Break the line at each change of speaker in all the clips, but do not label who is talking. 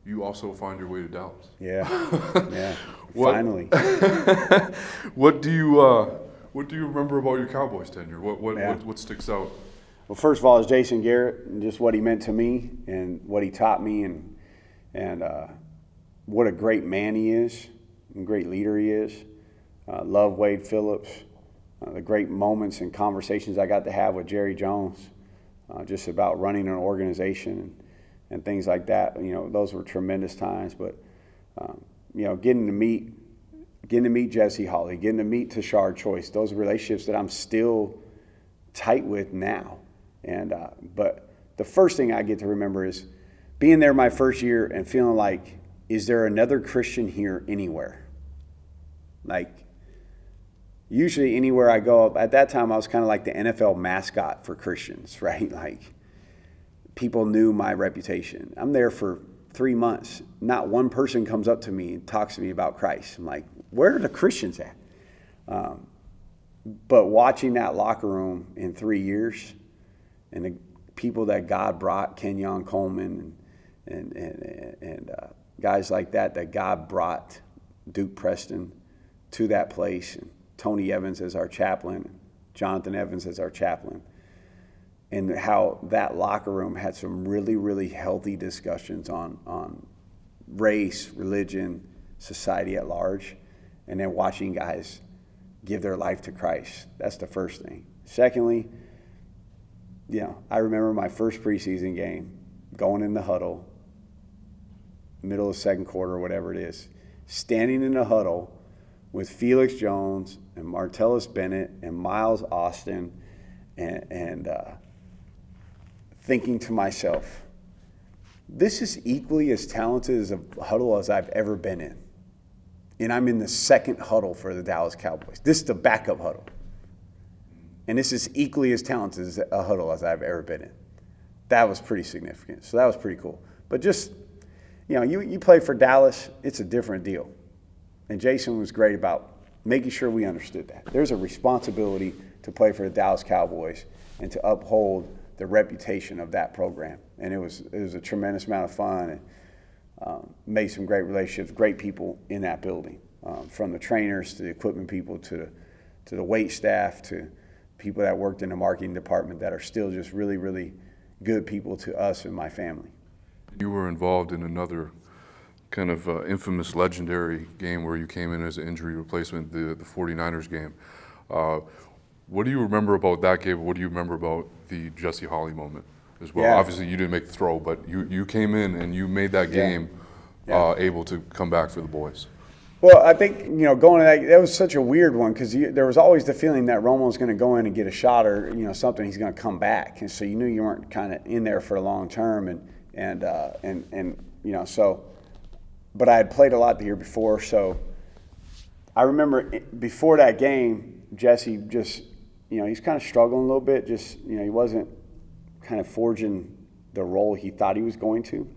you also find your way to Dallas.
Yeah, yeah.
What,
Finally.
what do you remember about your Cowboys tenure? What sticks out?
Well, first of all, is Jason Garrett and just what he meant to me and what he taught me and what a great man he is and great leader he is. Love Wade Phillips. The great moments and conversations I got to have with Jerry Jones, just about running an organization and things like that. Those were tremendous times. But getting to meet Jesse Holley, getting to meet Tashard Choice, those relationships that I'm still tight with now. And but the first thing I get to remember is being there my first year and feeling like, is there another Christian here anywhere? Like, usually anywhere I go, at that time I was kind of like the NFL mascot for Christians, right? Like, people knew my reputation. I'm there for 3 months. Not one person comes up to me and talks to me about Christ. I'm like, where are the Christians at? But watching that locker room in 3 years and the people that God brought, Kenyon Coleman and guys like that God brought, Duke Preston, to that place, and Tony Evans as our chaplain, Jonathan Evans as our chaplain, and how that locker room had some really, really healthy discussions on race, religion, society at large, and then watching guys give their life to Christ. That's the first thing. Secondly, I remember my first preseason game, going in the huddle, middle of the second quarter, whatever it is, standing in the huddle with Felix Jones and Martellus Bennett and Miles Austin and thinking to myself, this is equally as talented as a huddle as I've ever been in. And I'm in the second huddle for the Dallas Cowboys. This is the backup huddle. And this is equally as talented as a huddle as I've ever been in. That was pretty significant. So that was pretty cool. But just, you play for Dallas, it's a different deal. And Jason was great about making sure we understood that. There's a responsibility to play for the Dallas Cowboys and to uphold the reputation of that program. And it was a tremendous amount of fun, and made some great relationships, great people in that building, from the trainers to the equipment people to the wait staff to people that worked in the marketing department that are still just really, really good people to us and my family.
You were involved in another kind of infamous, legendary game where you came in as an injury replacement, the 49ers game. What do you remember about that game? What do you remember about the Jesse Holley moment as well?
Yeah.
Obviously, you didn't make the throw, but you came in and you made that game able to come back for the boys.
Well, I think, going to that was such a weird one because there was always the feeling that Romo was going to go in and get a shot or, something, he's going to come back. And so you knew you weren't kind of in there for a long term. So, but I had played a lot the year before. So I remember before that game, Jesse just, he's kind of struggling a little bit. Just, he wasn't kind of forging the role he thought he was going to.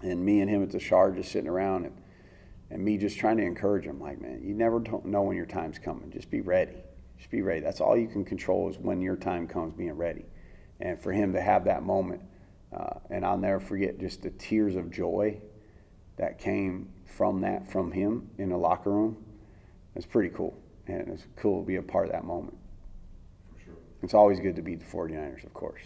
And me and him at the Shard just sitting around and me just trying to encourage him, like, man, you never know when your time's coming. Just be ready. Just be ready. That's all you can control is when your time comes, being ready. And for him to have that moment, and I'll never forget just the tears of joy that came from him in the locker room. It's pretty cool. And it's cool to be a part of that moment. For sure. It's always good to beat the 49ers, of course.